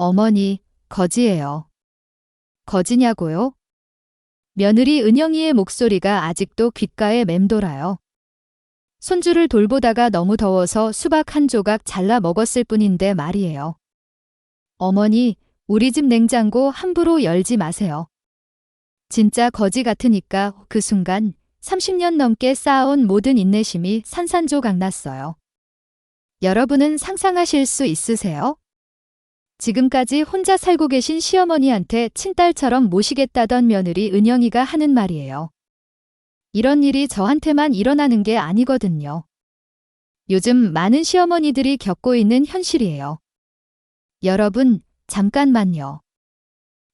어머니, 거지예요. 거지냐고요? 며느리 은영이의 목소리가 아직도 귓가에 맴돌아요. 손주를 돌보다가 너무 더워서 수박 한 조각 잘라 먹었을 뿐인데 말이에요. 어머니, 우리 집 냉장고 함부로 열지 마세요. 진짜 거지 같으니까 그 순간 30년 넘게 쌓아온 모든 인내심이 산산조각 났어요. 여러분은 상상하실 수 있으세요? 지금까지 혼자 살고 계신 시어머니한테 친딸처럼 모시겠다던 며느리 은영이가 하는 말이에요. 이런 일이 저한테만 일어나는 게 아니거든요. 요즘 많은 시어머니들이 겪고 있는 현실이에요. 여러분, 잠깐만요.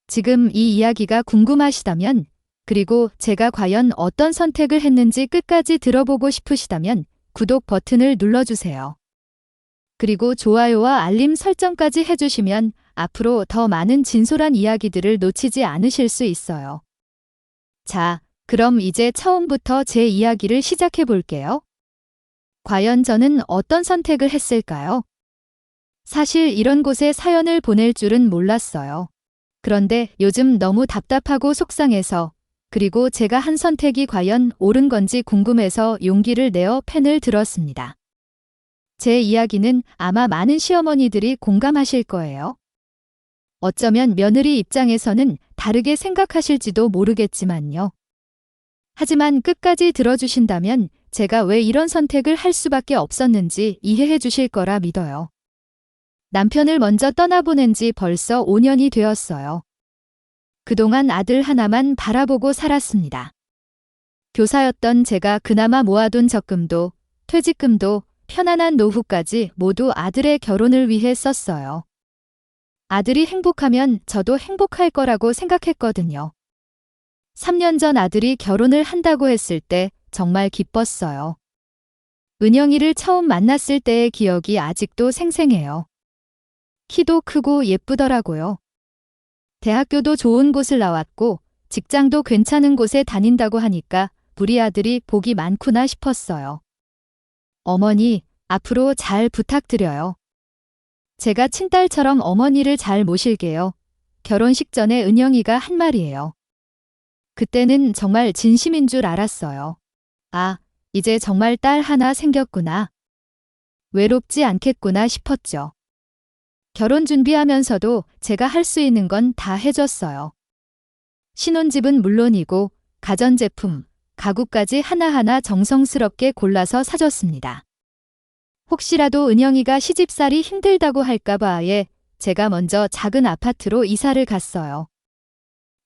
지금 이 이야기가 궁금하시다면, 그리고 제가 과연 어떤 선택을 했는지 끝까지 들어보고 싶으시다면 구독 버튼을 눌러주세요. 그리고 좋아요와 알림 설정까지 해주시면 앞으로 더 많은 진솔한 이야기들을 놓치지 않으실 수 있어요. 자, 그럼 이제 처음부터 제 이야기를 시작해 볼게요. 과연 저는 어떤 선택을 했을까요? 사실 이런 곳에 사연을 보낼 줄은 몰랐어요. 그런데 요즘 너무 답답하고 속상해서, 그리고 제가 한 선택이 과연 옳은 건지 궁금해서 용기를 내어 펜을 들었습니다. 제 이야기는 아마 많은 시어머니들이 공감하실 거예요. 어쩌면 며느리 입장에서는 다르게 생각하실지도 모르겠지만요. 하지만 끝까지 들어주신다면 제가 왜 이런 선택을 할 수밖에 없었는지 이해해 주실 거라 믿어요. 남편을 먼저 떠나보낸 지 벌써 5년이 되었어요. 그동안 아들 하나만 바라보고 살았습니다. 교사였던 제가 그나마 모아둔 적금도, 퇴직금도, 편안한 노후까지 모두 아들의 결혼을 위해 썼어요. 아들이 행복하면 저도 행복할 거라고 생각했거든요. 3년 전 아들이 결혼을 한다고 했을 때 정말 기뻤어요. 은영이를 처음 만났을 때의 기억이 아직도 생생해요. 키도 크고 예쁘더라고요. 대학교도 좋은 곳을 나왔고 직장도 괜찮은 곳에 다닌다고 하니까 우리 아들이 복이 많구나 싶었어요. 어머니, 앞으로 잘 부탁드려요. 제가 친딸처럼 어머니를 잘 모실게요. 결혼식 전에 은영이가 한 말이에요. 그때는 정말 진심인 줄 알았어요. 아, 이제 정말 딸 하나 생겼구나. 외롭지 않겠구나 싶었죠. 결혼 준비하면서도 제가 할 수 있는 건 다 해줬어요. 신혼집은 물론이고 가전제품, 가구까지 하나하나 정성스럽게 골라서 사줬습니다. 혹시라도 은영이가 시집살이 힘들다고 할까봐 아예 제가 먼저 작은 아파트로 이사를 갔어요.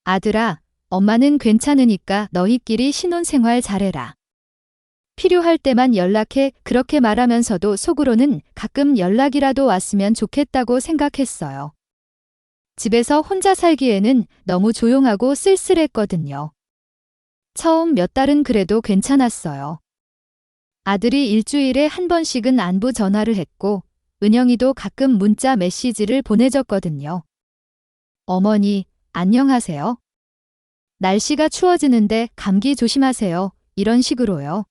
아들아, 엄마는 괜찮으니까 너희끼리 신혼생활 잘해라. 필요할 때만 연락해. 그렇게 말하면서도 속으로는 가끔 연락이라도 왔으면 좋겠다고 생각했어요. 집에서 혼자 살기에는 너무 조용하고 쓸쓸했거든요. 처음 몇 달은 그래도 괜찮았어요. 아들이 일주일에 한 번씩은 안부 전화를 했고 은영이도 가끔 문자 메시지를 보내줬거든요. 어머니, 안녕하세요. 날씨가 추워지는데 감기 조심하세요. 이런 식으로요.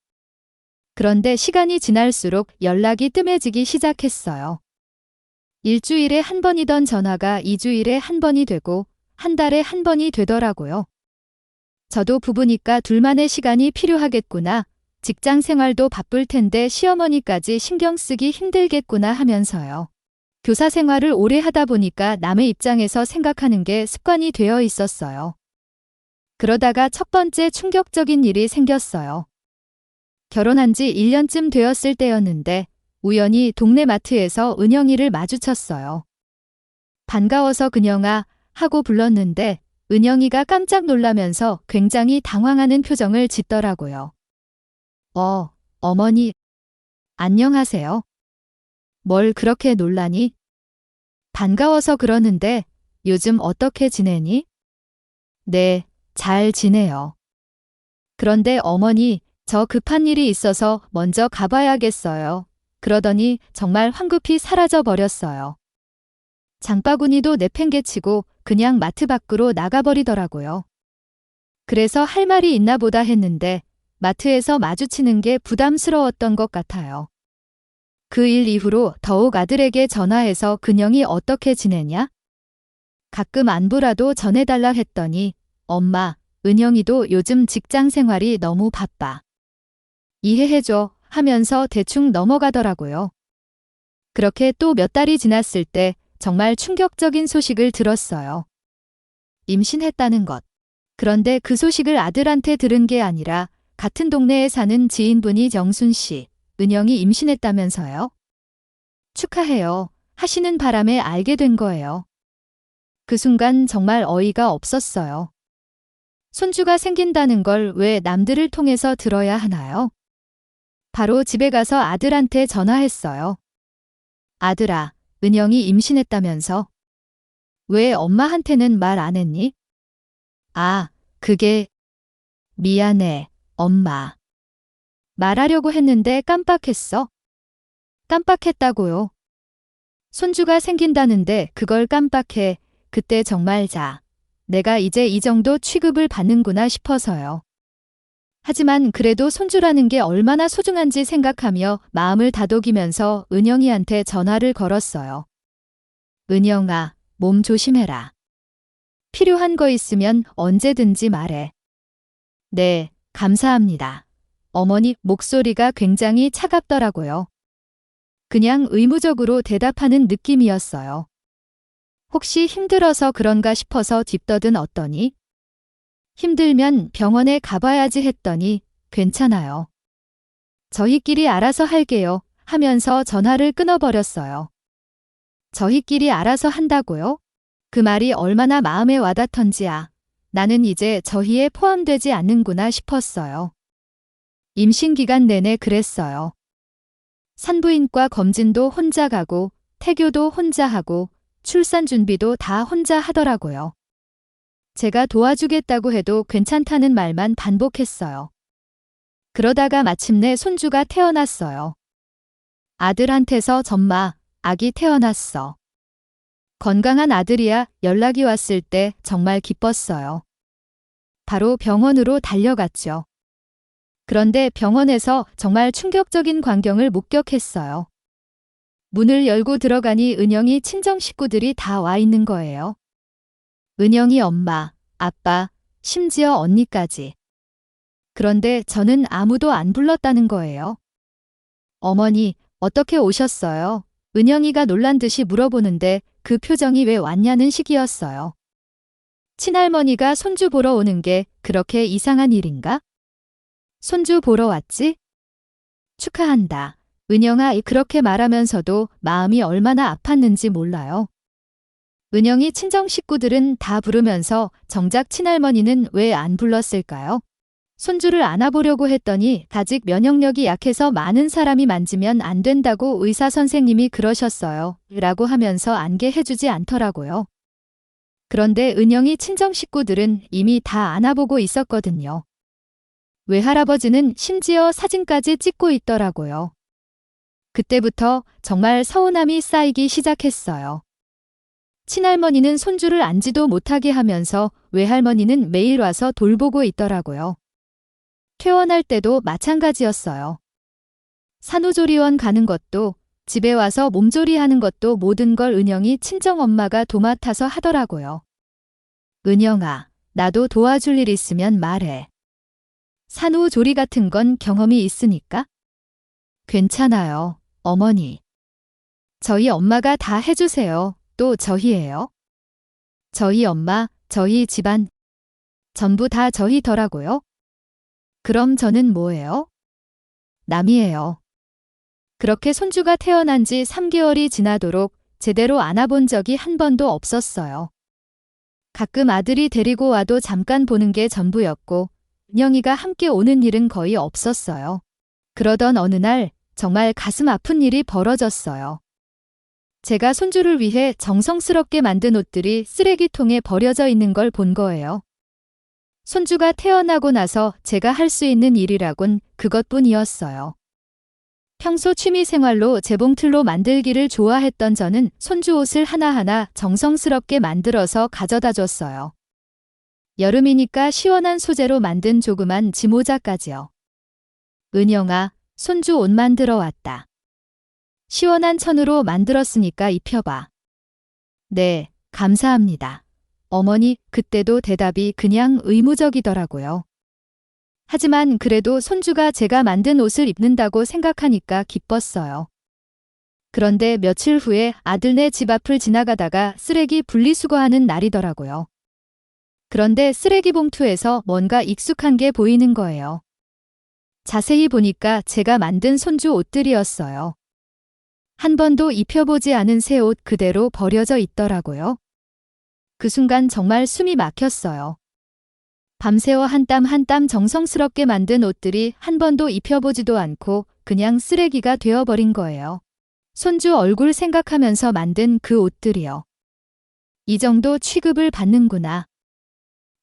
그런데 시간이 지날수록 연락이 뜸해지기 시작했어요. 일주일에 한 번이던 전화가 2주일에 한 번이 되고 한 달에 한 번이 되더라고요. 저도 부부니까 둘만의 시간이 필요하겠구나. 직장 생활도 바쁠 텐데 시어머니까지 신경 쓰기 힘들겠구나 하면서요. 교사 생활을 오래 하다 보니까 남의 입장에서 생각하는 게 습관이 되어 있었어요. 그러다가 첫 번째 충격적인 일이 생겼어요. 결혼한 지 1년쯤 되었을 때였는데 우연히 동네 마트에서 은영이를 마주쳤어요. 반가워서 그녀가 하고 불렀는데 은영이가 깜짝 놀라면서 굉장히 당황하는 표정을 짓더라고요. 어머니, 안녕하세요. 뭘 그렇게 놀라니? 반가워서 그러는데 요즘 어떻게 지내니? 네, 잘 지내요. 그런데 어머니, 저 급한 일이 있어서 먼저 가봐야겠어요. 그러더니 정말 황급히 사라져 버렸어요. 장바구니도 내팽개치고 그냥 마트 밖으로 나가버리더라고요. 그래서 할 말이 있나 보다 했는데 마트에서 마주치는 게 부담스러웠던 것 같아요. 그 일 이후로 더욱 아들에게 전화해서 근영이 어떻게 지내냐? 가끔 안부라도 전해달라 했더니 엄마, 은영이도 요즘 직장 생활이 너무 바빠. 이해해줘 하면서 대충 넘어가더라고요. 그렇게 또 몇 달이 지났을 때 정말 충격적인 소식을 들었어요. 임신했다는 것. 그런데 그 소식을 아들한테 들은 게 아니라 같은 동네에 사는 지인분이 정순 씨, 은영이 임신했다면서요? 축하해요. 하시는 바람에 알게 된 거예요. 그 순간 정말 어이가 없었어요. 손주가 생긴다는 걸 왜 남들을 통해서 들어야 하나요? 바로 집에 가서 아들한테 전화했어요. 아들아, 은영이 임신했다면서? 왜 엄마한테는 말 안 했니? 아, 그게 미안해, 엄마. 말하려고 했는데 깜빡했어. 깜빡했다고요. 손주가 생긴다는데 그걸 깜빡해. 그때 정말 내가 이제 이 정도 취급을 받는구나 싶어서요. 하지만 그래도 손주라는 게 얼마나 소중한지 생각하며 마음을 다독이면서 은영이한테 전화를 걸었어요. 은영아, 몸 조심해라. 필요한 거 있으면 언제든지 말해. 네, 감사합니다. 어머니 목소리가 굉장히 차갑더라고요. 그냥 의무적으로 대답하는 느낌이었어요. 혹시 힘들어서 그런가 싶어서 뒷떠든 힘들면 병원에 가봐야지 했더니 괜찮아요. 저희끼리 알아서 할게요 하면서 전화를 끊어버렸어요. 저희끼리 알아서 한다고요? 그 말이 얼마나 마음에 와닿던지 나는 이제 저희에 포함되지 않는구나 싶었어요. 임신 기간 내내 그랬어요. 산부인과 검진도 혼자 가고 태교도 혼자 하고 출산 준비도 다 혼자 하더라고요. 제가 도와주겠다고 해도 괜찮다는 말만 반복했어요. 그러다가 마침내 손주가 태어났어요. 아들한테서 전마, 아기 태어났어. 건강한 아들이야 연락이 왔을 때 정말 기뻤어요. 바로 병원으로 달려갔죠. 그런데 병원에서 정말 충격적인 광경을 목격했어요. 문을 열고 들어가니 은영이 친정 식구들이 다 와 있는 거예요. 은영이 엄마, 아빠, 심지어 언니까지. 그런데 저는 아무도 안 불렀다는 거예요. 어머니, 어떻게 오셨어요? 은영이가 놀란 듯이 물어보는데 그 표정이 왜 왔냐는 식이었어요. 친할머니가 손주 보러 오는 게 그렇게 이상한 일인가? 손주 보러 왔지? 축하한다. 은영아 그렇게 말하면서도 마음이 얼마나 아팠는지 몰라요. 은영이 친정 식구들은 다 부르면서 정작 친할머니는 왜 안 불렀을까요? 손주를 안아보려고 했더니 아직 면역력이 약해서 많은 사람이 만지면 안 된다고 의사 선생님이 그러셨어요. 라고 하면서 안게 해주지 않더라고요. 그런데 은영이 친정 식구들은 이미 다 안아보고 있었거든요. 외할아버지는 심지어 사진까지 찍고 있더라고요. 그때부터 정말 서운함이 쌓이기 시작했어요. 친할머니는 손주를 안지도 못하게 하면서 외할머니는 매일 와서 돌보고 있더라고요. 퇴원할 때도 마찬가지였어요. 산후조리원 가는 것도 집에 와서 몸조리 하는 것도 모든 걸 은영이 친정엄마가 도맡아서 하더라고요. 은영아, 나도 도와줄 일 있으면 말해. 산후조리 같은 건 경험이 있으니까? 괜찮아요, 어머니. 저희 엄마가 다 해주세요. 또 저희예요. 저희 엄마, 저희 집안, 전부 다 저희더라고요. 그럼 저는 뭐예요? 남이에요. 그렇게 손주가 태어난 지 3개월이 지나도록 제대로 안아본 적이 한 번도 없었어요. 가끔 아들이 데리고 와도 잠깐 보는 게 전부였고 은영이가 함께 오는 일은 거의 없었어요. 그러던 어느 날 정말 가슴 아픈 일이 벌어졌어요. 제가 손주를 위해 정성스럽게 만든 옷들이 쓰레기통에 버려져 있는 걸 본 거예요. 손주가 태어나고 나서 제가 할 수 있는 일이라곤 그것뿐이었어요. 평소 취미생활로 재봉틀로 만들기를 좋아했던 저는 손주 옷을 하나하나 정성스럽게 만들어서 가져다 줬어요. 여름이니까 시원한 소재로 만든 조그만 지모자까지요. 은영아, 손주 옷 만들어 왔다. 시원한 천으로 만들었으니까 입혀봐. 네, 감사합니다. 어머니, 그때도 대답이 그냥 의무적이더라고요. 하지만 그래도 손주가 제가 만든 옷을 입는다고 생각하니까 기뻤어요. 그런데 며칠 후에 아들네 집 앞을 지나가다가 쓰레기 분리수거하는 날이더라고요. 그런데 쓰레기 봉투에서 뭔가 익숙한 게 보이는 거예요. 자세히 보니까 제가 만든 손주 옷들이었어요. 한 번도 입혀보지 않은 새 옷 그대로 버려져 있더라고요. 그 순간 정말 숨이 막혔어요. 밤새워 한 땀 한 땀 정성스럽게 만든 옷들이 한 번도 입혀보지도 않고 그냥 쓰레기가 되어버린 거예요. 손주 얼굴 생각하면서 만든 그 옷들이요. 이 정도 취급을 받는구나.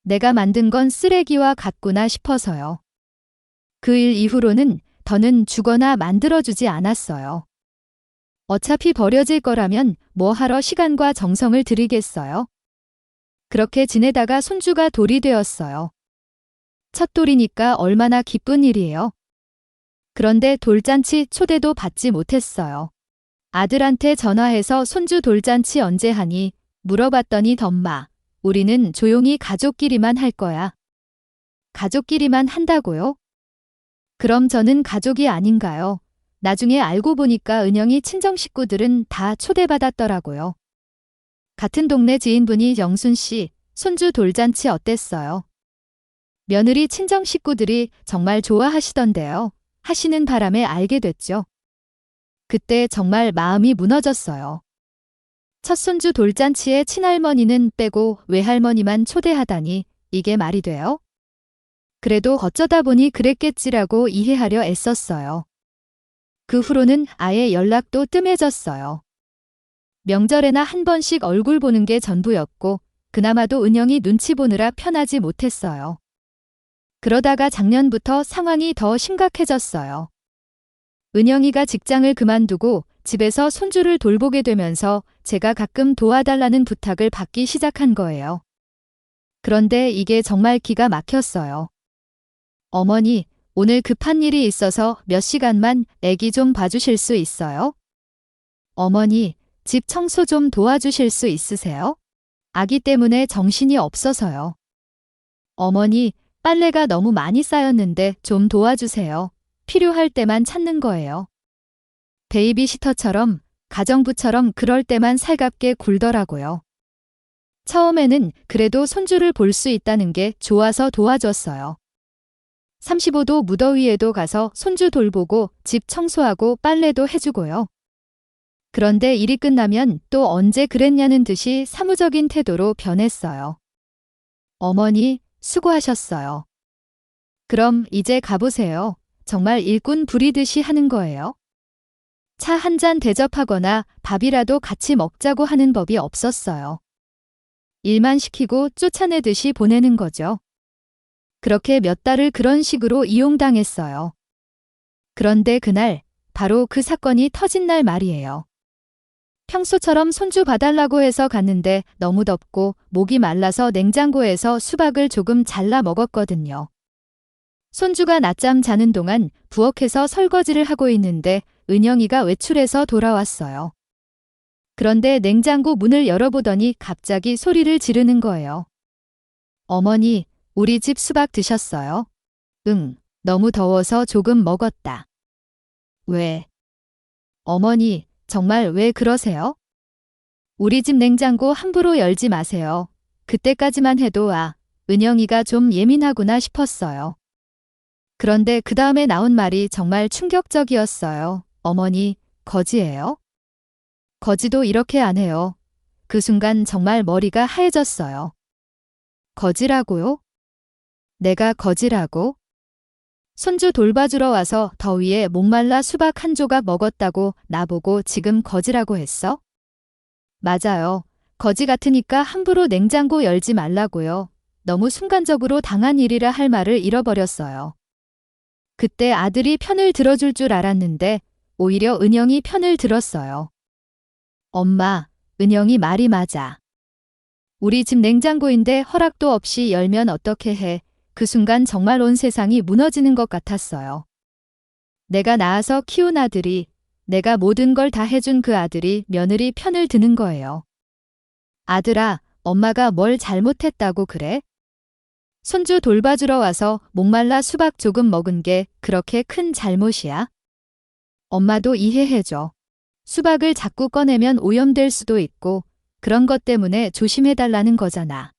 내가 만든 건 쓰레기와 같구나 싶어서요. 그 일 이후로는 더는 주거나 만들어주지 않았어요. 어차피 버려질 거라면 뭐 하러 시간과 정성을 들이겠어요? 그렇게 지내다가 손주가 돌이 되었어요. 첫 돌이니까 얼마나 기쁜 일이에요. 그런데 돌잔치 초대도 받지 못했어요. 아들한테 전화해서 손주 돌잔치 언제 하니 물어봤더니 덤마, 우리는 조용히 가족끼리만 할 거야. 가족끼리만 한다고요? 그럼 저는 가족이 아닌가요? 나중에 알고 보니까 은영이 친정 식구들은 다 초대받았더라고요. 같은 동네 지인분이 영순 씨, 손주 돌잔치 어땠어요? 며느리 친정 식구들이 정말 좋아하시던데요. 하시는 바람에 알게 됐죠. 그때 정말 마음이 무너졌어요. 첫 손주 돌잔치에 친할머니는 빼고 외할머니만 초대하다니 이게 말이 돼요? 그래도 어쩌다 보니 그랬겠지라고 이해하려 애썼어요. 그 후로는 아예 연락도 뜸해졌어요. 명절에나 한 번씩 얼굴 보는 게 전부였고 그나마도 은영이 눈치 보느라 편하지 못했어요. 그러다가 작년부터 상황이 더 심각해졌어요. 은영이가 직장을 그만두고 집에서 손주를 돌보게 되면서 제가 가끔 도와달라는 부탁을 받기 시작한 거예요. 그런데 이게 정말 기가 막혔어요. 어머니, 오늘 급한 일이 있어서 몇 시간만 애기 좀 봐주실 수 있어요? 어머니, 집 청소 좀 도와주실 수 있으세요? 아기 때문에 정신이 없어서요. 어머니, 빨래가 너무 많이 쌓였는데 좀 도와주세요. 필요할 때만 찾는 거예요. 베이비시터처럼, 가정부처럼 그럴 때만 살갑게 굴더라고요. 처음에는 그래도 손주를 볼 수 있다는 게 좋아서 도와줬어요. 35도 무더위에도 가서 손주 돌보고 집 청소하고 빨래도 해주고요. 그런데 일이 끝나면 또 언제 그랬냐는 듯이 사무적인 태도로 변했어요. 어머니, 수고하셨어요. 그럼 이제 가보세요. 정말 일꾼 부리듯이 하는 거예요. 차 한 잔 대접하거나 밥이라도 같이 먹자고 하는 법이 없었어요. 일만 시키고 쫓아내듯이 보내는 거죠. 그렇게 몇 달을 그런 식으로 이용당했어요. 그런데 그날, 바로 그 사건이 터진 날 말이에요. 평소처럼 손주 봐달라고 해서 갔는데 너무 덥고 목이 말라서 냉장고에서 수박을 조금 잘라 먹었거든요. 손주가 낮잠 자는 동안 부엌에서 설거지를 하고 있는데 은영이가 외출해서 돌아왔어요. 그런데 냉장고 문을 열어보더니 갑자기 소리를 지르는 거예요. 어머니, 우리 집 수박 드셨어요? 응, 너무 더워서 조금 먹었다. 왜? 어머니, 정말 왜 그러세요? 우리 집 냉장고 함부로 열지 마세요. 그때까지만 해도 은영이가 좀 예민하구나 싶었어요. 그런데 그 다음에 나온 말이 정말 충격적이었어요. 어머니, 거지예요? 거지도 이렇게 안 해요. 그 순간 정말 머리가 하얘졌어요. 거지라고요? 내가 거지라고? 손주 돌봐주러 와서 더위에 목말라 수박 한 조각 먹었다고 나보고 지금 거지라고 했어? 맞아요. 거지 같으니까 함부로 냉장고 열지 말라고요. 너무 순간적으로 당한 일이라 할 말을 잃어버렸어요. 그때 아들이 편을 들어줄 줄 알았는데 오히려 은영이 편을 들었어요. 엄마, 은영이 말이 맞아. 우리 집 냉장고인데 허락도 없이 열면 어떻게 해. 그 순간 정말 온 세상이 무너지는 것 같았어요. 내가 낳아서 키운 아들이, 내가 모든 걸 다 해준 그 아들이 며느리 편을 드는 거예요. 아들아, 엄마가 뭘 잘못했다고 그래? 손주 돌봐주러 와서 목말라 수박 조금 먹은 게 그렇게 큰 잘못이야? 엄마도 이해해줘. 수박을 자꾸 꺼내면 오염될 수도 있고 그런 것 때문에 조심해달라는 거잖아.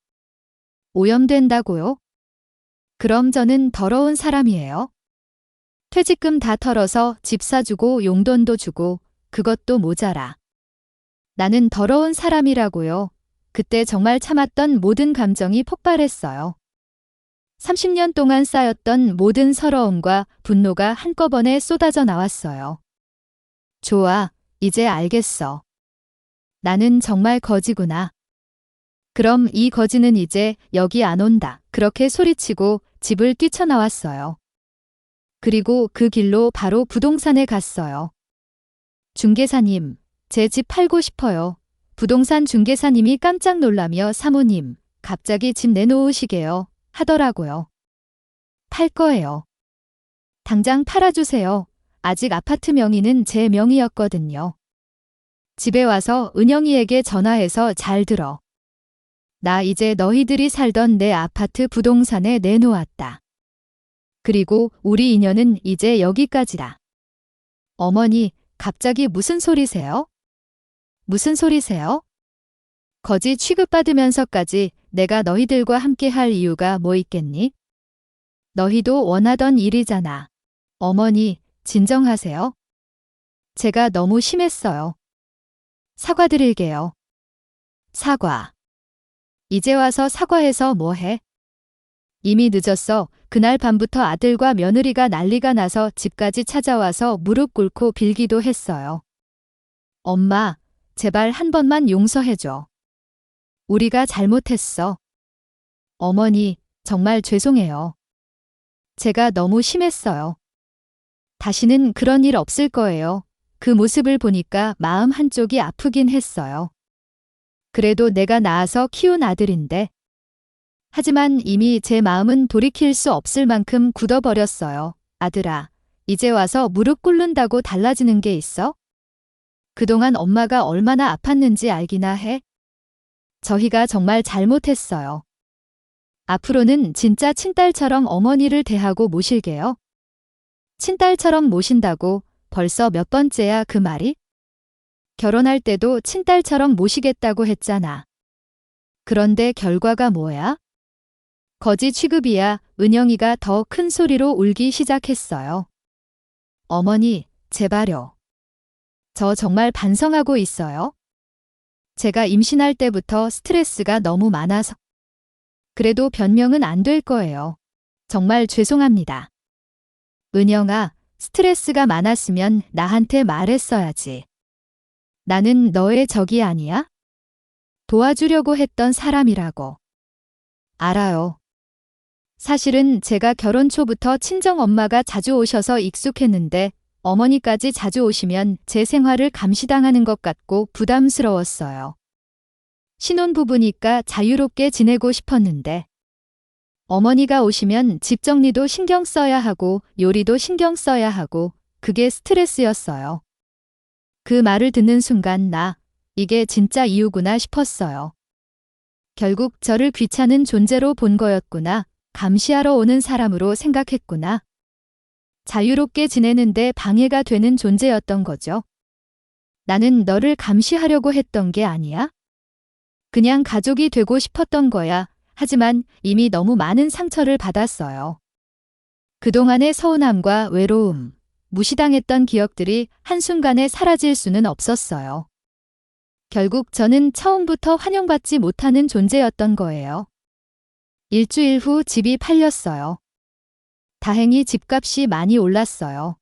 오염된다고요? 그럼 저는 더러운 사람이에요. 퇴직금 다 털어서 집 사주고 용돈도 주고 그것도 모자라. 나는 더러운 사람이라고요. 그때 정말 참았던 모든 감정이 폭발했어요. 30년 동안 쌓였던 모든 서러움과 분노가 한꺼번에 쏟아져 나왔어요. 좋아, 이제 알겠어. 나는 정말 거지구나. 그럼 이 거지는 이제 여기 안 온다. 그렇게 소리치고 집을 뛰쳐나왔어요. 그리고 그 길로 바로 부동산에 갔어요. 중개사님, 제 집 팔고 싶어요. 부동산 중개사님이 깜짝 놀라며 사모님, 갑자기 집 내놓으시게요. 하더라고요. 팔 거예요. 당장 팔아주세요. 아직 아파트 명의는 제 명의였거든요. 집에 와서 은영이에게 전화해서 잘 들어. 나 이제 너희들이 살던 내 아파트 부동산에 내놓았다. 그리고 우리 인연은 이제 여기까지다. 어머니, 갑자기 무슨 소리세요? 무슨 소리세요? 거지 취급받으면서까지 내가 너희들과 함께 할 이유가 뭐 있겠니? 너희도 원하던 일이잖아. 어머니, 진정하세요. 제가 너무 심했어요. 사과드릴게요. 사과. 이제 와서 사과해서 뭐 해? 이미 늦었어. 그날 밤부터 아들과 며느리가 난리가 나서 집까지 찾아와서 무릎 꿇고 빌기도 했어요. 엄마, 제발 한 번만 용서해줘. 우리가 잘못했어. 어머니, 정말 죄송해요. 제가 너무 심했어요. 다시는 그런 일 없을 거예요. 그 모습을 보니까 마음 한쪽이 아프긴 했어요. 그래도 내가 낳아서 키운 아들인데. 하지만 이미 제 마음은 돌이킬 수 없을 만큼 굳어버렸어요. 아들아, 이제 와서 무릎 꿇는다고 달라지는 게 있어? 그동안 엄마가 얼마나 아팠는지 알기나 해? 저희가 정말 잘못했어요. 앞으로는 진짜 친딸처럼 어머니를 대하고 모실게요. 친딸처럼 모신다고 벌써 몇 번째야 그 말이? 결혼할 때도 친딸처럼 모시겠다고 했잖아. 그런데 결과가 뭐야? 거지 취급이야. 은영이가 더 큰 소리로 울기 시작했어요. 어머니, 제발요. 저 정말 반성하고 있어요. 제가 임신할 때부터 스트레스가 너무 많아서. 그래도 변명은 안 될 거예요. 정말 죄송합니다. 은영아, 스트레스가 많았으면 나한테 말했어야지. 나는 너의 적이 아니야? 도와주려고 했던 사람이라고. 알아요. 사실은 제가 결혼 초부터 친정엄마가 자주 오셔서 익숙했는데 어머니까지 자주 오시면 제 생활을 감시당하는 것 같고 부담스러웠어요. 신혼부부니까 자유롭게 지내고 싶었는데 어머니가 오시면 집 정리도 신경 써야 하고 요리도 신경 써야 하고 그게 스트레스였어요. 그 말을 듣는 순간 이게 진짜 이유구나 싶었어요. 결국 저를 귀찮은 존재로 본 거였구나. 감시하러 오는 사람으로 생각했구나. 자유롭게 지내는데 방해가 되는 존재였던 거죠. 나는 너를 감시하려고 했던 게 아니야? 그냥 가족이 되고 싶었던 거야. 하지만 이미 너무 많은 상처를 받았어요. 그동안의 서운함과 외로움, 무시당했던 기억들이 한순간에 사라질 수는 없었어요. 결국 저는 처음부터 환영받지 못하는 존재였던 거예요. 일주일 후 집이 팔렸어요. 다행히 집값이 많이 올랐어요.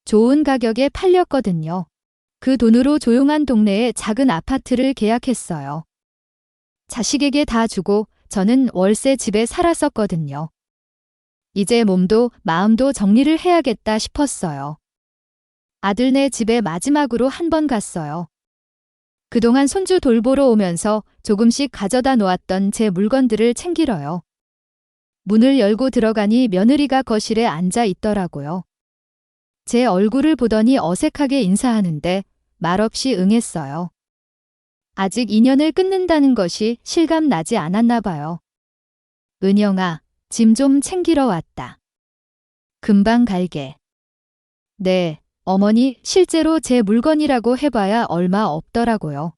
좋은 가격에 팔렸거든요. 그 돈으로 조용한 동네에 작은 아파트를 계약했어요. 자식에게 다 주고 저는 월세 집에 살았었거든요. 이제 몸도 마음도 정리를 해야겠다 싶었어요. 아들네 집에 마지막으로 한 번 갔어요. 그동안 손주 돌보러 오면서 조금씩 가져다 놓았던 제 물건들을 챙기러요. 문을 열고 들어가니 며느리가 거실에 앉아 있더라고요. 제 얼굴을 보더니 어색하게 인사하는데 말없이 응했어요. 아직 인연을 끊는다는 것이 실감 나지 않았나 봐요. 은영아, 짐 좀 챙기러 왔다. 금방 갈게. 네, 어머니, 실제로 제 물건이라고 해봐야 얼마 없더라고요.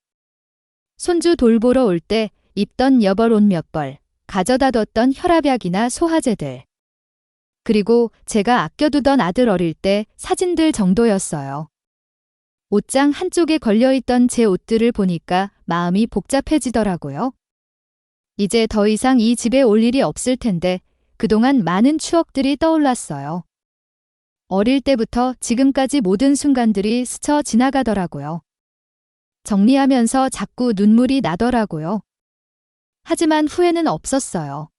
손주 돌보러 올 때 입던 여벌 옷 몇 벌, 가져다 뒀던 혈압약이나 소화제들. 그리고 제가 아껴두던 아들 어릴 때 사진들 정도였어요. 옷장 한쪽에 걸려있던 제 옷들을 보니까 마음이 복잡해지더라고요. 이제 더 이상 이 집에 올 일이 없을 텐데 그동안 많은 추억들이 떠올랐어요. 어릴 때부터 지금까지 모든 순간들이 스쳐 지나가더라고요. 정리하면서 자꾸 눈물이 나더라고요. 하지만 후회는 없었어요.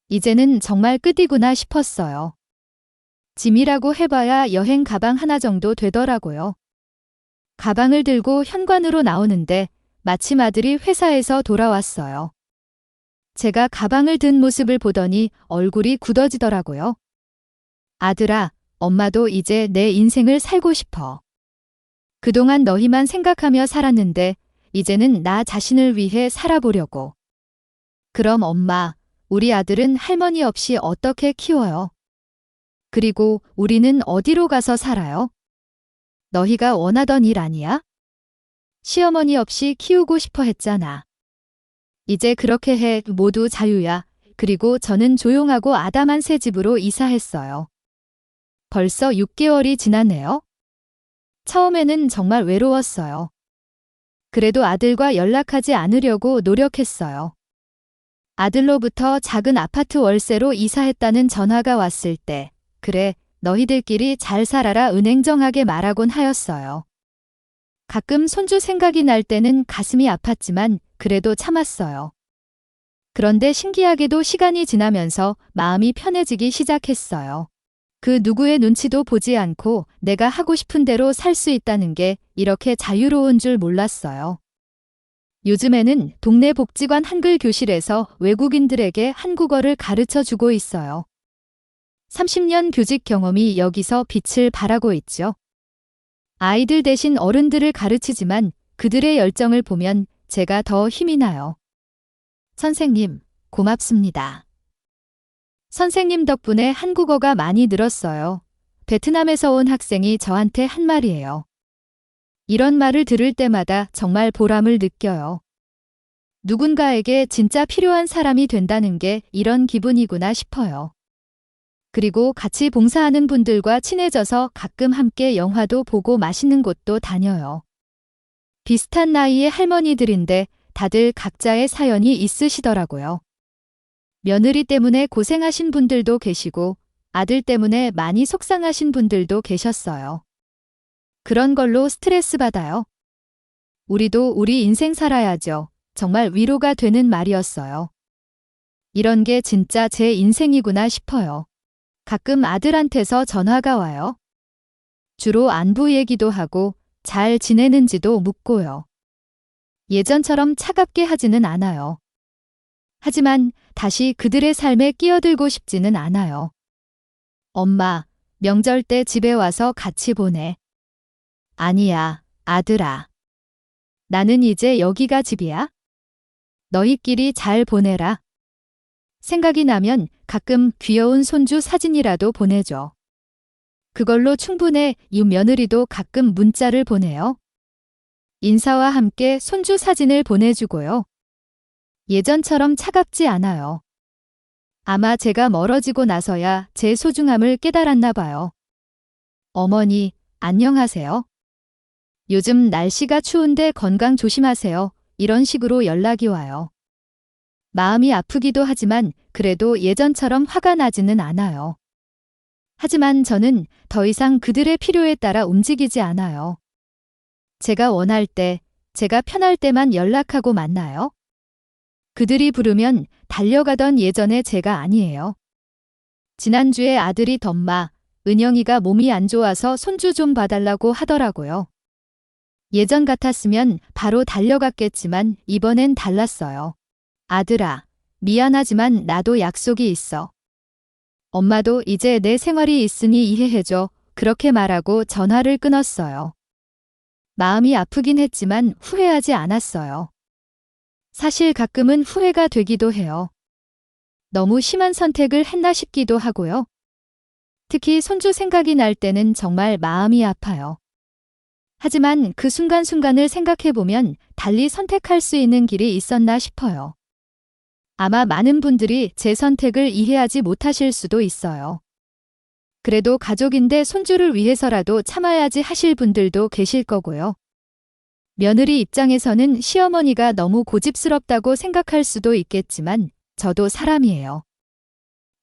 이제는 정말 끝이구나 싶었어요. 짐이라고 해봐야 여행 가방 하나 정도 되더라고요. 가방을 들고 현관으로 나오는데 마침 아들이 회사에서 돌아왔어요. 제가 가방을 든 모습을 보더니 얼굴이 굳어지더라고요. 아들아, 엄마도 이제 내 인생을 살고 싶어. 그동안 너희만 생각하며 살았는데 이제는 나 자신을 위해 살아보려고. 그럼 엄마, 우리 아들은 할머니 없이 어떻게 키워요? 그리고 우리는 어디로 가서 살아요? 너희가 원하던 일 아니야? 시어머니 없이 키우고 싶어 했잖아. 이제 그렇게 해 모두 자유야. 그리고 저는 조용하고 아담한 새 집으로 이사했어요. 벌써 6개월이 지났네요. 처음에는 정말 외로웠어요. 그래도 아들과 연락하지 않으려고 노력했어요. 아들로부터 작은 아파트 월세로 이사했다는 전화가 왔을 때, 그래, 너희들끼리 잘 살아라 은행정하게 말하곤 하였어요. 가끔 손주 생각이 날 때는 가슴이 아팠지만 그래도 참았어요. 그런데 신기하게도 시간이 지나면서 마음이 편해지기 시작했어요. 그 누구의 눈치도 보지 않고 내가 하고 싶은 대로 살 수 있다는 게 이렇게 자유로운 줄 몰랐어요. 요즘에는 동네 복지관 한글 교실에서 외국인들에게 한국어를 가르쳐 주고 있어요. 30년 교직 경험이 여기서 빛을 발하고 있죠. 아이들 대신 어른들을 가르치지만 그들의 열정을 보면 제가 더 힘이 나요. 선생님, 고맙습니다. 선생님 덕분에 한국어가 많이 늘었어요. 베트남에서 온 학생이 저한테 한 말이에요. 이런 말을 들을 때마다 정말 보람을 느껴요. 누군가에게 진짜 필요한 사람이 된다는 게 이런 기분이구나 싶어요. 그리고 같이 봉사하는 분들과 친해져서 가끔 함께 영화도 보고 맛있는 곳도 다녀요. 비슷한 나이의 할머니들인데 다들 각자의 사연이 있으시더라고요. 며느리 때문에 고생하신 분들도 계시고 아들 때문에 많이 속상하신 분들도 계셨어요. 그런 걸로 스트레스 받아요. 우리도 우리 인생 살아야죠. 정말 위로가 되는 말이었어요. 이런 게 진짜 제 인생이구나 싶어요. 가끔 아들한테서 전화가 와요. 주로 안부 얘기도 하고 잘 지내는지도 묻고요. 예전처럼 차갑게 하지는 않아요. 하지만 다시 그들의 삶에 끼어들고 싶지는 않아요. 엄마, 명절 때 집에 와서 같이 보내. 아니야, 아들아. 나는 이제 여기가 집이야. 너희끼리 잘 보내라. 생각이 나면 가끔 귀여운 손주 사진이라도 보내줘. 그걸로 충분해. 이 며느리도 가끔 문자를 보내요. 인사와 함께 손주 사진을 보내주고요. 예전처럼 차갑지 않아요. 아마 제가 멀어지고 나서야 제 소중함을 깨달았나 봐요. 어머니, 안녕하세요. 요즘 날씨가 추운데 건강 조심하세요. 이런 식으로 연락이 와요. 마음이 아프기도 하지만 그래도 예전처럼 화가 나지는 않아요. 하지만 저는 더 이상 그들의 필요에 따라 움직이지 않아요. 제가 원할 때, 제가 편할 때만 연락하고 만나요. 그들이 부르면 달려가던 예전의 제가 아니에요. 지난주에 아들이 덤마, 은영이가 몸이 안 좋아서 손주 좀 봐달라고 하더라고요. 예전 같았으면 바로 달려갔겠지만 이번엔 달랐어요. 아들아, 미안하지만 나도 약속이 있어. 엄마도 이제 내 생활이 있으니 이해해줘. 그렇게 말하고 전화를 끊었어요. 마음이 아프긴 했지만 후회하지 않았어요. 사실 가끔은 후회가 되기도 해요. 너무 심한 선택을 했나 싶기도 하고요. 특히 손주 생각이 날 때는 정말 마음이 아파요. 하지만 그 순간순간을 생각해보면 달리 선택할 수 있는 길이 있었나 싶어요. 아마 많은 분들이 제 선택을 이해하지 못하실 수도 있어요. 그래도 가족인데 손주를 위해서라도 참아야지 하실 분들도 계실 거고요. 며느리 입장에서는 시어머니가 너무 고집스럽다고 생각할 수도 있겠지만 저도 사람이에요.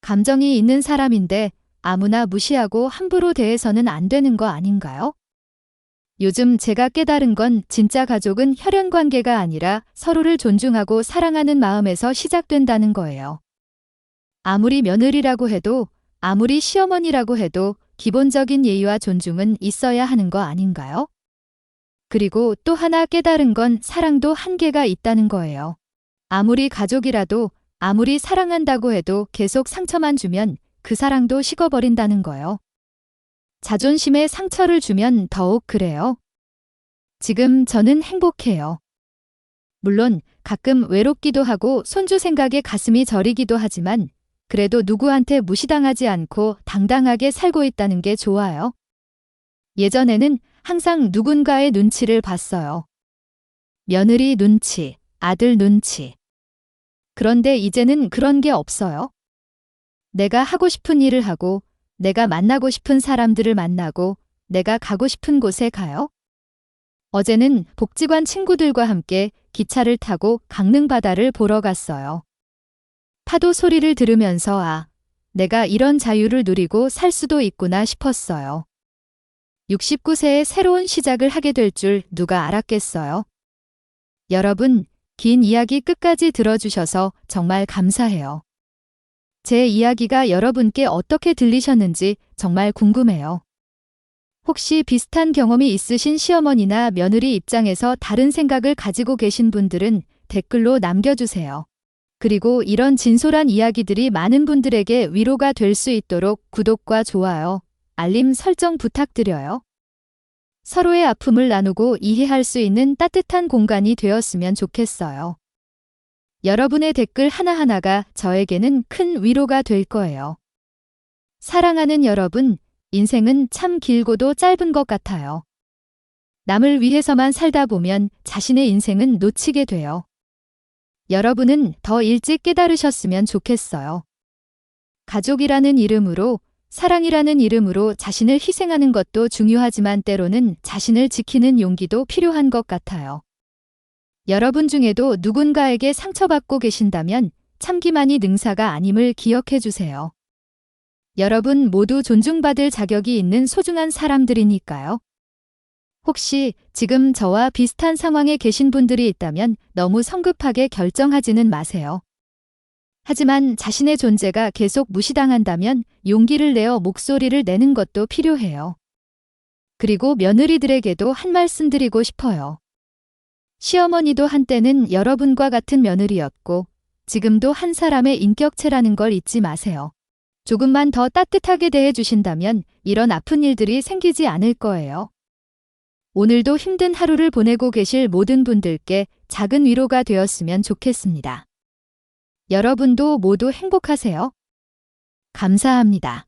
감정이 있는 사람인데 아무나 무시하고 함부로 대해서는 안 되는 거 아닌가요? 요즘 제가 깨달은 건 진짜 가족은 혈연 관계가 아니라 서로를 존중하고 사랑하는 마음에서 시작된다는 거예요. 아무리 며느리라고 해도 아무리 시어머니라고 해도 기본적인 예의와 존중은 있어야 하는 거 아닌가요? 그리고 또 하나 깨달은 건 사랑도 한계가 있다는 거예요. 아무리 가족이라도 아무리 사랑한다고 해도 계속 상처만 주면 그 사랑도 식어버린다는 거예요. 자존심에 상처를 주면 더욱 그래요. 지금 저는 행복해요. 물론 가끔 외롭기도 하고 손주 생각에 가슴이 저리기도 하지만 그래도 누구한테 무시당하지 않고 당당하게 살고 있다는 게 좋아요. 예전에는 항상 누군가의 눈치를 봤어요. 며느리 눈치, 아들 눈치. 그런데 이제는 그런 게 없어요. 내가 하고 싶은 일을 하고 내가 만나고 싶은 사람들을 만나고 내가 가고 싶은 곳에 가요. 어제는 복지관 친구들과 함께 기차를 타고 강릉바다를 보러 갔어요. 파도 소리를 들으면서 내가 이런 자유를 누리고 살 수도 있구나 싶었어요. 69세에 새로운 시작을 하게 될 줄 누가 알았겠어요. 여러분, 긴 이야기 끝까지 들어주셔서 정말 감사해요. 제 이야기가 여러분께 어떻게 들리셨는지 정말 궁금해요. 혹시 비슷한 경험이 있으신 시어머니나 며느리 입장에서 다른 생각을 가지고 계신 분들은 댓글로 남겨주세요. 그리고 이런 진솔한 이야기들이 많은 분들에게 위로가 될 수 있도록 구독과 좋아요, 알림 설정 부탁드려요. 서로의 아픔을 나누고 이해할 수 있는 따뜻한 공간이 되었으면 좋겠어요. 여러분의 댓글 하나하나가 저에게는 큰 위로가 될 거예요. 사랑하는 여러분, 인생은 참 길고도 짧은 것 같아요. 남을 위해서만 살다 보면 자신의 인생은 놓치게 돼요. 여러분은 더 일찍 깨달으셨으면 좋겠어요. 가족이라는 이름으로, 사랑이라는 이름으로 자신을 희생하는 것도 중요하지만 때로는 자신을 지키는 용기도 필요한 것 같아요. 여러분 중에도 누군가에게 상처받고 계신다면 참기만이 능사가 아님을 기억해 주세요. 여러분 모두 존중받을 자격이 있는 소중한 사람들이니까요. 혹시 지금 저와 비슷한 상황에 계신 분들이 있다면 너무 성급하게 결정하지는 마세요. 하지만 자신의 존재가 계속 무시당한다면 용기를 내어 목소리를 내는 것도 필요해요. 그리고 며느리들에게도 한 말씀 드리고 싶어요. 시어머니도 한때는 여러분과 같은 며느리였고 지금도 한 사람의 인격체라는 걸 잊지 마세요. 조금만 더 따뜻하게 대해주신다면 이런 아픈 일들이 생기지 않을 거예요. 오늘도 힘든 하루를 보내고 계실 모든 분들께 작은 위로가 되었으면 좋겠습니다. 여러분도 모두 행복하세요. 감사합니다.